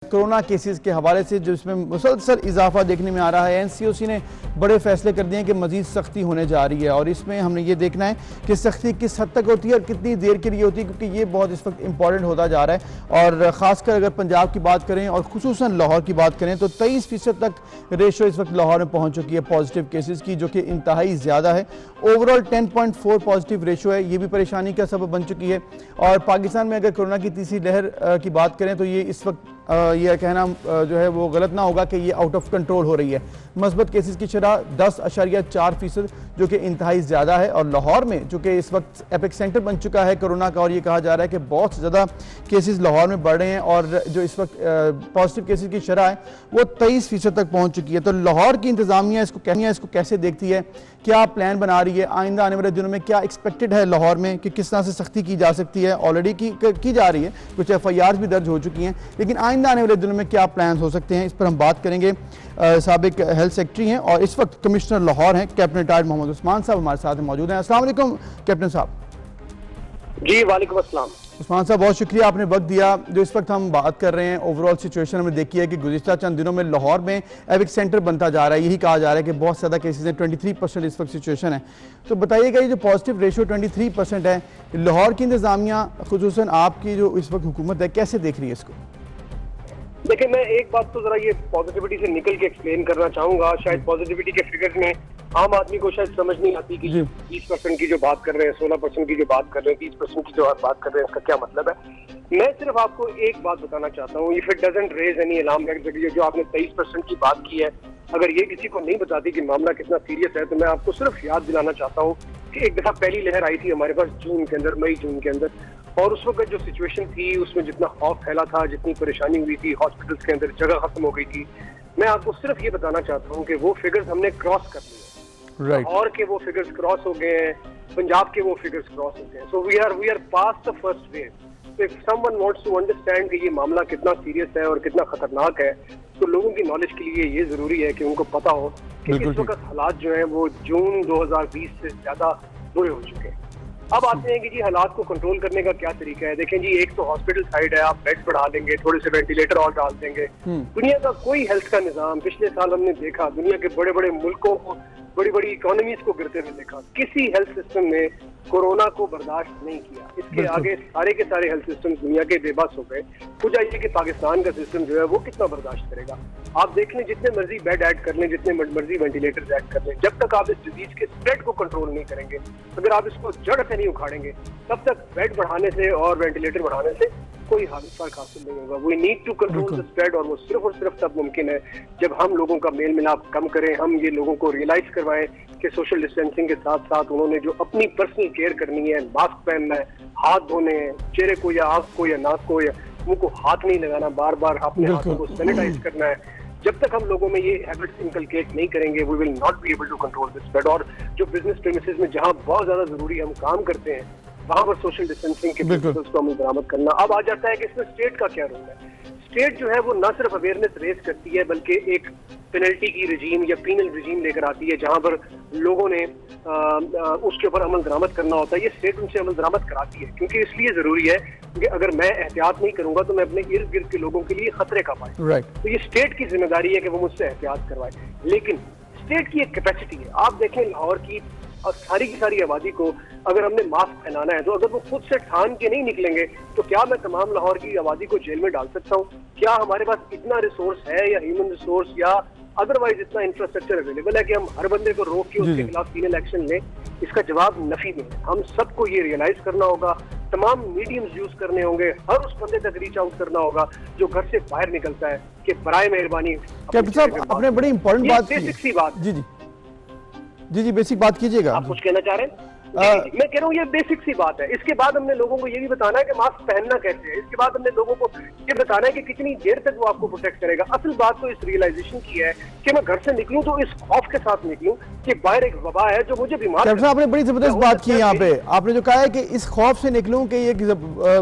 Corona cases के हवाले से जो इसमें मुसलसल इजाफा देखने में आ रहा है, एनसीओसी ने बड़े फैसले कर दिए हैं कि मजीद सख्ती होने जा रही है और इसमें हमने ये देखना है कि सख्ती किस हद तक होती है और कितनी देर के लिए होती है, क्योंकि ये बहुत इस वक्त इंपॉर्टेंट होता जा रहा है। और ख़ासकर अगर पंजाब की बात करें और खुसूसन लाहौर की बात करें तो 23% तक रेशो इस वक्त लाहौर में पहुँच चुकी है पॉजिटिव केसेस की, जो कि इंतहाई ज़्यादा है। ओवरऑल 10.4 पॉजिटिव रेशो है, ये भी परेशानी का सबब बन चुकी है। और पाकिस्तान में अगर कोरोना की तीसरी लहर की बात करें तो ये इस वक्त यह कहना जो है वो गलत ना होगा कि ये आउट ऑफ कंट्रोल हो रही है। मस्बत केसेस की शरह 10.4%, जो कि इंतहाई ज़्यादा है। और लाहौर में जो कि इस वक्त एपिक सेंटर बन चुका है कोरोना का, और ये कहा जा रहा है कि बहुत ज़्यादा केसेस लाहौर में बढ़ रहे हैं और जो इस वक्त पॉजिटिव केसेस की शरह है वो 23% तक पहुँच चुकी है। तो लाहौर की इंतज़ामिया इसको कैसे देखती है, क्या प्लान बना रही है, आइंदा आने वाले दिनों में क्या एक्सपेक्टेड है लाहौर में कि किस तरह से सख्ती की जा सकती है? ऑलरेडी की जा रही है, कुछ FIRs भी दर्ज हो चुकी हैं, लेकिन आइंदा आने वाले दिनों में क्या प्लान हो सकते हैं, इस पर हम बात करेंगे। साबिक हेल्थ सेक्रेटरी हैं और इस वक्त कमिश्नर लाहौर हैं कैप्टन रिटायर्ड मोहम्मद उस्मान साहब हमारे साथ मौजूद हैं। अस्सलाम वालेकुम कैप्टन साहब। जी वालेकुम अस्सलाम। उस्मान साहब बहुत शुक्रिया आपने वक्त दिया। जो इस वक्त हम बात कर रहे हैं ओवरऑल सिचुएशन हमने देखी है कि गुज़िश्ता चंद दिनों में लाहौर में एपिक सेंटर बनता जा रहा है, यही कहा जा रहा है कि बहुत ज़्यादा केसेस हैं, 23% इस वक्त सिचुएशन है। तो बताइएगा ये जो पॉजिटिव रेशो 23% है, लाहौर की इंतज़ामिया खुसूसन आपकी जो इस वक्त हुकूमत है कैसे देख रही है इसको? देखिए, मैं एक बात तो जरा ये पॉजिटिविटी से निकल के एक्सप्लेन करना चाहूंगा। शायद पॉजिटिविटी के फिगर्स में आम आदमी को शायद समझ नहीं आती कि 20% की जो बात कर रहे हैं, 16% की जो बात कर रहे हैं, 30% की जो बात कर रहे हैं, इसका क्या मतलब है। मैं सिर्फ आपको एक बात बताना चाहता हूँ, if it doesn't raise any alarm bell, जो आपने 23% की बात की है, अगर ये किसी को नहीं बताती कि मामला कितना सीरियस है, तो मैं आपको सिर्फ याद दिलाना चाहता हूँ कि एक दफा पहली लहर आई थी हमारे पास जून के अंदर, मई जून के अंदर, और उस वक्त जो सिचुएशन थी उसमें जितना खौफ फैला था, जितनी परेशानी हुई थी, हॉस्पिटल्स के अंदर जगह खत्म हो गई थी। मैं आपको सिर्फ ये बताना चाहता हूँ कि वो फिगर्स हमने क्रॉस कर लिए, और के वो फिगर्स क्रॉस हो गए हैं, पंजाब के वो फिगर्स क्रॉस हो गए हैं। So we are past the first wave. So if someone wants to understand कि ये मामला कितना सीरियस है और कितना खतरनाक है, तो लोगों की नॉलेज के लिए ये जरूरी है कि उनको पता हो कि इस वक्त हालात जो हैं वो जून 2020 से ज्यादा बुरे हो चुके हैं। अब आते हैं कि जी हालात को कंट्रोल करने का क्या तरीका है। देखें जी, एक तो हॉस्पिटल साइड है, आप बेड्स बढ़ा देंगे, थोड़े से वेंटिलेटर और डाल देंगे। दुनिया का कोई हेल्थ का निजाम, पिछले साल हमने देखा दुनिया के बड़े बड़े मुल्कों को, बड़ी बड़ी इकोनॉमीज को गिरते हुए देखा, किसी हेल्थ सिस्टम ने कोरोना को बर्दाश्त नहीं किया। इसके आगे सारे के सारे हेल्थ सिस्टम दुनिया के बेबस हो गए। कुछ आइए कि पाकिस्तान का सिस्टम जो है वो कितना बर्दाश्त करेगा। आप देख लें, जितने मर्जी बेड ऐड कर लें, जितने मर्जी वेंटिलेटर ऐड कर लें, जब तक आप इस डिजीज के स्प्रेड को कंट्रोल नहीं करेंगे, अगर आप इसको जड़ से नहीं उखाड़ेंगे, तब तक बेड बढ़ाने से और वेंटिलेटर बढ़ाने से कोई फर्क हासिल नहीं होगा। We need to control the spread, और वो सिर्फ तब मुमकिन है जब हम लोगों का मेल मिलाप कम करें, हम ये लोगों को रियलाइज करवाएं कि सोशल डिस्टेंसिंग के साथ साथ उन्होंने जो अपनी पर्सनल केयर करनी है, मास्क पहनना है, हाथ धोने हैं, चेहरे को या आंख को या नाक को या मुंह को हाथ नहीं लगाना, बार बार अपने हाथों को सैनिटाइज करना है। जब तक हम लोगों में ये हैबिट्स इनकलकेट नहीं करेंगे, we will not be able to control this spread. और जो बिजनेस प्रेमिसेस में जहां बहुत ज्यादा जरूरी हम काम करते हैं, वहां पर सोशल डिस्टेंसिंग के प्रिंसिपल्स को अमल दरामद करना। अब आ जाता है कि इसमें स्टेट का क्या रोल है। स्टेट जो है वो न सिर्फ अवेयरनेस रेज करती है, बल्कि एक पेनल्टी की रजीम या पीनल रजीम लेकर आती है, जहां पर लोगों ने उसके ऊपर अमल दरामद करना होता है। ये स्टेट उनसे अमल दरामद कराती है, क्योंकि इसलिए जरूरी है कि अगर मैं एहतियात नहीं करूंगा तो मैं अपने इर्द गिर्द के लोगों के लिए खतरे का पाऊं। तो ये स्टेट की जिम्मेदारी है कि वो मुझसे एहतियात करवाए, लेकिन स्टेट की एक कैपेसिटी है। आप देखें लाहौर की और सारी की सारी आबादी को अगर हमने मास्क पहनाना है, तो अगर वो खुद से ठान के नहीं निकलेंगे, तो क्या मैं तमाम लाहौर की आबादी को जेल में डाल सकता हूँ? क्या हमारे पास इतना रिसोर्स है, या ह्यूमन रिसोर्स या अदरवाइज इतना इंफ्रास्ट्रक्चर अवेलेबल है कि हम हर बंदे को रोक के उसके खिलाफ पीनल एक्शन लें? इसका जवाब नफी में है। हम सबको ये रियलाइज करना होगा, तमाम मीडियम्स यूज करने होंगे, हर उस बंदे तक रीच आउट करना होगा जो घर से बाहर निकलता है कि बराए मेहरबानी। कैप्टन साहब, आपने बड़ी इंपॉर्टेंट बात की। बेसिक सी बात। जी बेसिक बात कीजिएगा। आप कुछ कहना चाह रहे हैं? मैं कह रहा हूँ ये बेसिक सी बात है। इसके बाद हमने लोगों को ये भी बताना है कि मास्क पहनना कैसे है। इसके बाद हमने लोगों को ये बताना है कि कितनी देर तक वो आपको प्रोटेक्ट करेगा। असल बात तो इस रियलाइजेशन की है कि मैं घर से निकलूं तो इस खौफ के साथ निकलूं कि बाहर एक वबा है जो मुझे बीमार। आपने बड़ी जबरदस्त बात की है यहाँ पे। आपने जो कहा है कि इस खौफ से निकलूं कि ये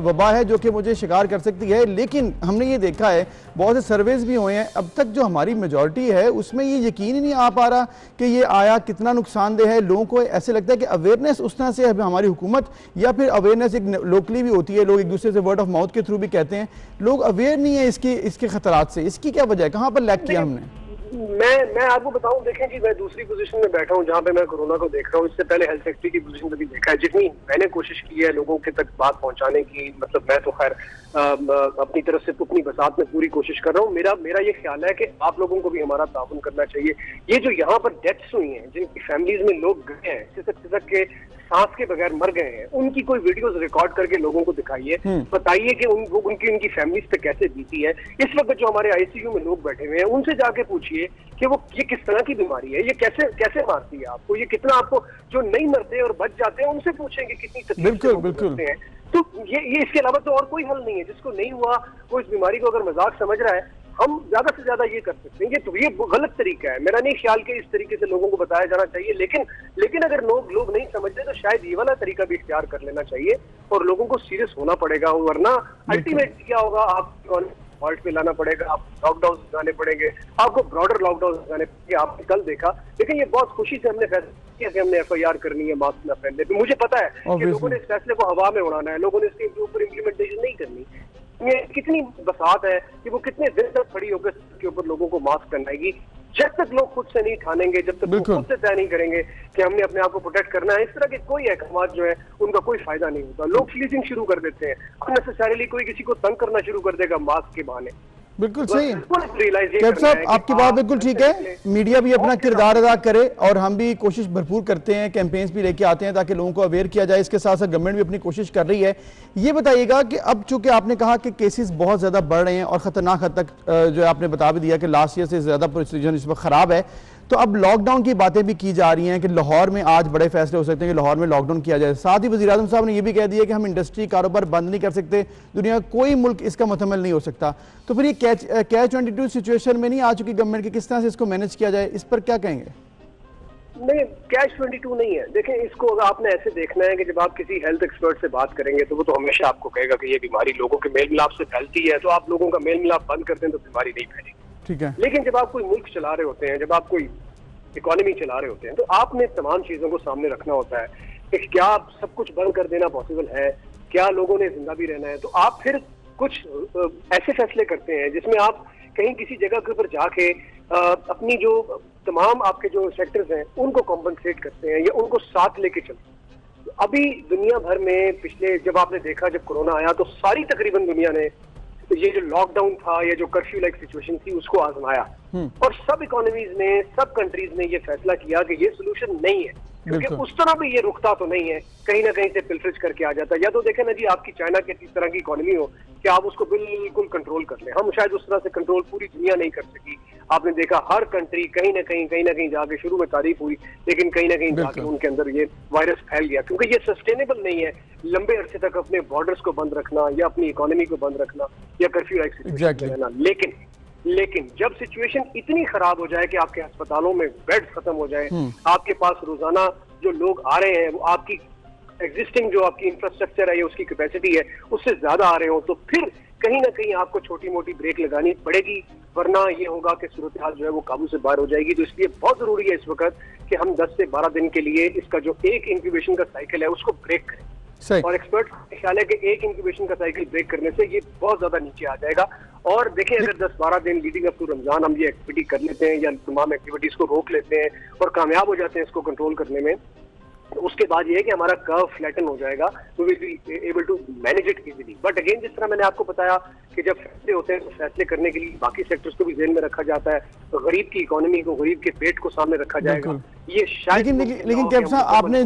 वबा है जो कि मुझे शिकार कर सकती है, लेकिन हमने ये देखा है बहुत से सर्वेज भी हुए हैं, अब तक जो हमारी मेजॉरिटी है उसमें ये यकीन ही नहीं आ पा रहा कि ये आया कितना नुकसानदेह है। लोगों को ऐसे लगता है कि अवेयरनेस अवेयरनेस उस तरह से है हमारी हुकूमत, या फिर अवेयरनेस एक लोकली भी होती है, लोग एक दूसरे से वर्ड ऑफ माउथ के थ्रू भी कहते हैं, लोग अवेयर नहीं है इसके खतरात से? इसकी क्या वजह है, कहाँ पर लैक किया हमने? मैं आपको बताऊं, देखें जी, मैं दूसरी पोजीशन में बैठा हूं जहां पे मैं कोरोना को देख रहा हूं। इससे पहले हेल्थ सेक्रेटरी की पोजीशन पे भी देखा है। जितनी मैंने कोशिश की है लोगों के तक बात पहुंचाने की, मतलब मैं तो खैर अपनी तरफ से अपनी बसात में पूरी कोशिश कर रहा हूं। मेरा ये ख्याल है कि आप लोगों को भी हमारा ताउन करना चाहिए। ये जो यहाँ पर डेथ्स हुई हैं, जिनकी फैमिलीज में लोग गए हैं, सिसक के सांस के बगैर मर गए हैं, उनकी कोई वीडियोस रिकॉर्ड करके लोगों को दिखाइए, बताइए कि उनकी फैमिलीज पे कैसे बीती है। इस वक्त जो हमारे आईसीयू में लोग बैठे हुए हैं, उनसे जाके पूछिए कि वो ये किस तरह की बीमारी है, ये कैसे मारती है आपको, ये कितना आपको, जो नहीं मरते और बच जाते हैं उनसे पूछेंगे कितनी तकलीफ करते हैं। तो ये इसके अलावा तो और कोई हल नहीं है। जिसको नहीं हुआ वो इस बीमारी को अगर मजाक समझ रहा है, हम ज्यादा से ज्यादा ये कर सकते हैं। ये गलत तरीका है। मेरा नहीं ख्याल कि इस तरीके से लोगों को बताया जाना चाहिए, लेकिन अगर लोग नहीं समझते तो शायद ये वाला तरीका भी इख्तियार कर लेना चाहिए और लोगों को सीरियस होना पड़ेगा। वरना अल्टीमेट क्या होगा, आपको हॉल्ट पे लाना पड़ेगा, आप लॉकडाउन लगाने पड़ेंगे, आपको ब्रॉडर लॉकडाउन लगाने पड़ेंगे। आपने कल देखा, लेकिन ये बहुत खुशी से हमने फैसला किया कि हमने एफआईआर करनी है मास्क न पहनने पे। मुझे पता है कि लोगों ने इस फैसले को हवा में उड़ाना है, लोगों ने इसके ऊपर इम्प्लीमेंटेशन नहीं करनी। ये कितनी बसात है कि वो कितने दिन तक खड़ी होकर के ऊपर लोगों को मास्क पहनाएगी। जब तक लोग खुद से नहीं ठानेंगे, जब तक खुद से तय नहीं करेंगे कि हमने अपने आप को प्रोटेक्ट करना है, इस तरह के कोई अहकाम जो है उनका कोई फायदा नहीं होता। लोग फ्लीजिंग शुरू कर देते हैं, अननेसेसरीली कोई किसी को तंग करना शुरू कर देगा मास्क के बहाने। बिल्कुल सही है कैप्टन साहब, आपकी बात बिल्कुल ठीक है। मीडिया भी अपना किरदार अदा करे और हम भी कोशिश भरपूर करते हैं, कैंपेन्स भी लेके आते हैं ताकि लोगों को अवेयर किया जाए। इसके साथ साथ गवर्नमेंट भी अपनी कोशिश कर रही है। ये बताइएगा कि अब चूंकि आपने कहा कि केसेस बहुत ज़्यादा बढ़ रहे हैं और ख़तरनाक हद तक जो आपने बता भी दिया कि लास्ट ईयर से ज़्यादा पोजीशन इस वक्त ख़राब है, तो अब लॉकडाउन की बातें भी की जा रही हैं कि लाहौर में आज बड़े फैसले हो सकते हैं कि लाहौर में लॉकडाउन किया जाए। साथ ही वज़ीर आज़म साहब ने यह भी कह दिया कि हम इंडस्ट्री कारोबार बंद नहीं कर सकते, दुनिया का कोई मुल्क इसका मुतहम्मिल नहीं हो सकता। तो फिर ये कैच 22 सिचुएशन में नहीं आ चुकी गवर्नमेंट की, किस तरह से इसको मैनेज किया जाए, इस पर क्या कहेंगे? नहीं, कैच 22 नहीं है। देखें, इसको अगर आपने ऐसे देखना है कि जब आप किसी हेल्थ एक्सपर्ट से बात करेंगे तो वो तो हमेशा आपको कहेगा कि ये बीमारी लोगों के मेल मिलाप से फैलती है, तो आप लोगों का मेल मिलाप बंद करते हैं तो बीमारी नहीं फैलेगी। ठीक है। लेकिन जब आप कोई मुल्क चला रहे होते हैं, जब आप कोई इकोनॉमी चला रहे होते हैं, तो आपने तमाम चीजों को सामने रखना होता है कि क्या सब कुछ बंद कर देना पॉसिबल है, क्या लोगों ने जिंदा भी रहना है। तो आप फिर कुछ ऐसे फैसले करते हैं जिसमें आप कहीं किसी जगह के ऊपर जाके अपनी जो तमाम आपके जो सेक्टर्स हैं उनको कॉम्पनसेट करते हैं या उनको साथ लेके चलते हैं। अभी दुनिया भर में पिछले, जब आपने देखा जब कोरोना आया तो सारी तकरीबन दुनिया ने ये जो लॉकडाउन था या जो कर्फ्यू लाइक सिचुएशन थी उसको आजमाया और सब इकोनॉमीज ने, सब कंट्रीज ने ये फैसला किया कि ये सोल्यूशन नहीं है, क्योंकि उस तरह भी ये रुकता तो नहीं है, कहीं ना कहीं से पिलफिज करके आ जाता है। या तो देखें ना जी, आपकी चाइना की इस तरह की इकोनॉमी हो कि आप उसको बिल्कुल कंट्रोल कर लें। हम शायद उस तरह से कंट्रोल पूरी दुनिया नहीं कर सकी। आपने देखा हर कंट्री कहीं ना कहीं जाके, शुरू में तारीफ हुई लेकिन कहीं ना कहीं जाके उनके अंदर ये वायरस फैल गया, क्योंकि ये सस्टेनेबल नहीं है लंबे अरसे तक अपने बॉर्डर्स को बंद रखना या अपनी इकोनॉमी को बंद रखना या कर्फ्यू लाइक सिचुएशन रहना। लेकिन जब सिचुएशन इतनी खराब हो जाए कि आपके अस्पतालों में बेड खत्म हो जाए, आपके पास रोजाना जो लोग आ रहे हैं वो आपकी एग्जिस्टिंग जो आपकी इंफ्रास्ट्रक्चर है या उसकी कैपेसिटी है उससे ज्यादा आ रहे हो, तो फिर कहीं ना कहीं आपको छोटी मोटी ब्रेक लगानी पड़ेगी, वरना ये होगा कि सूरत हाल जो है वो काबू से बाहर हो जाएगी। तो इसलिए बहुत जरूरी है इस वक्त कि हम 10 से 12 दिन के लिए इसका जो एक इंक्यूबेशन का साइकिल है उसको ब्रेक करें। और एक्सपर्ट ख्याल है कि एक इंक्यूबेशन का साइकिल ब्रेक करने से ये बहुत ज्यादा नीचे आ जाएगा। और देखें, अगर 10-12 दिन लीडिंग अप टू रमजान हम ये एक्टिविटी कर लेते हैं या तमाम एक्टिविटीज को रोक लेते हैं और कामयाब हो जाते हैं इसको कंट्रोल करने में, तो उसके बाद ये है कि हमारा कर्व फ्लैटन हो जाएगा, we will be able to manage it easily. But again, जिस तरह मैंने आपको बताया कि जब फैसले होते हैं तो फैसले करने के लिए बाकी सेक्टर्स को भी ध्यान में रखा जाता है, तो गरीब की इकोनॉमी को, गरीब के पेट को सामने रखा जाएगा। ये शायद लेकिन कैप्टन साहब, आपने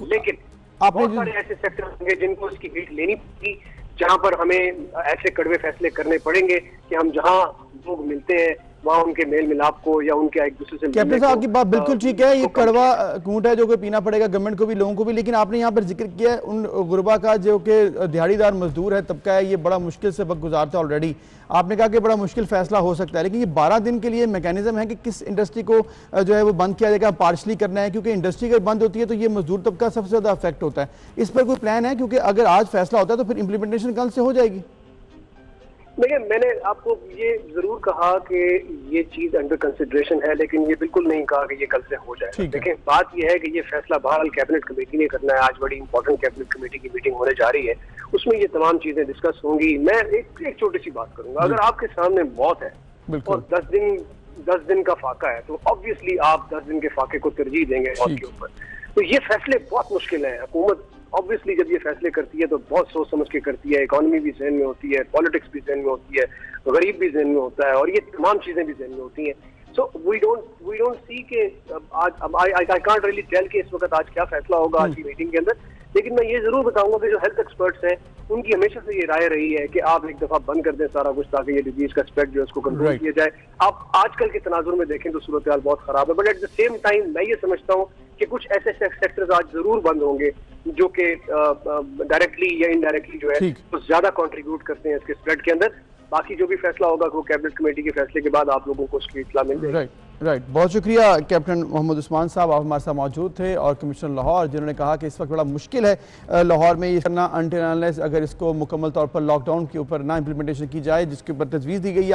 लेकिन बहुत सारे ऐसे सेक्टर होंगे जिनको इसकी हिट लेनी पड़ेगी, जहां पर हमें ऐसे कड़वे फैसले करने पड़ेंगे कि हम जहां लोग मिलते हैं वहाँ उनके मेल मिलाप को या उनके एक दूसरे से। कैप्टन साहब, आपकी बात बिल्कुल ठीक है, ये कड़वा घूंट है जो कि पीना पड़ेगा गवर्नमेंट को भी, लोगों को भी। लेकिन आपने यहाँ पर जिक्र किया उन गुरबा का जो कि दिहाड़ीदार मजदूर है, तबका है, ये बड़ा मुश्किल से वक्त गुजारता है ऑलरेडी। आपने कहा कि बड़ा मुश्किल फैसला हो सकता है, लेकिन ये 12 दिन के लिए मैकेनिज्म है कि किस इंडस्ट्री को जो है वो बंद किया जाएगा, पार्शली करना है, क्योंकि इंडस्ट्री अगर बंद होती है तो ये मजदूर तबका सबसे ज़्यादा अफेक्ट होता है। इस पर कोई प्लान है? क्योंकि अगर आज फैसला होता है तो फिर इम्प्लीमेंटेशन कल से हो जाएगी। देखिए, मैंने आपको ये जरूर कहा कि ये चीज अंडर कंसिडरेशन है, लेकिन ये बिल्कुल नहीं कहा कि ये कल से हो जाए। देखिए, बात ये है कि ये फैसला बहरहाल कैबिनेट कमेटी ने करना है। आज बड़ी इंपॉर्टेंट कैबिनेट कमेटी की मीटिंग होने जा रही है, उसमें ये तमाम चीजें डिस्कस होंगी। मैं एक छोटी सी बात करूंगा। अगर आपके सामने मौत है और 10 दिन का फाका है, तो ऑब्वियसली आप 10 दिन के फाके को तरजीह देंगे मौत के ऊपर। तो ये फैसले बहुत मुश्किल है। हुकूमत ऑब्वियसली जब ये फैसले करती है तो बहुत सोच समझ के करती है। इकोनॉमी भी जहन में होती है, पॉलिटिक्स भी जहन में होती है, गरीब भी जहन में होता है, और ये तमाम चीजें भी जहन में होती हैं। सो वी डोंट सी के आज आई कांट रियली टेल कि इस वक्त आज क्या फैसला होगा आज की मीटिंग के अंदर। लेकिन मैं ये जरूर बताऊंगा कि जो हेल्थ एक्सपर्ट्स हैं उनकी हमेशा से ये राय रही है कि आप एक दफा बंद कर दें सारा कुछ, ताकि ये डिजीज का स्प्रेड जो है उसको कंट्रोल किया जाए। आप आजकल के तनाजुर में देखें तो सूरत हाल बहुत खराब है, but at the same time मैं ये समझता हूँ कि कुछ ऐसे सेक्टर्स आज जरूर बंद होंगे जो कि डायरेक्टली या इनडायरेक्टली जो है वो ज्यादा कंट्रीब्यूट करते हैं इसके स्प्रेड के अंदर। बाकी जो भी फैसला होगा वो कैबिनेट कमेटी के फैसले के बाद आप लोगों को उसकी इत्तला मिल जाएगी। राइट, बहुत शुक्रिया कैप्टन मोहम्मद उस्मान साहब, आप हमारे साथ मौजूद थे, और कमिश्नर लाहौर जिन्होंने कहा कि इस वक्त बड़ा मुश्किल है लाहौर में ये करना अनटिल अनलेस अगर इसको मुकम्मल तौर पर लॉकडाउन के ऊपर ना इम्प्लीमेंटेशन की जाए, जिसके ऊपर तजवीज़ दी गई है।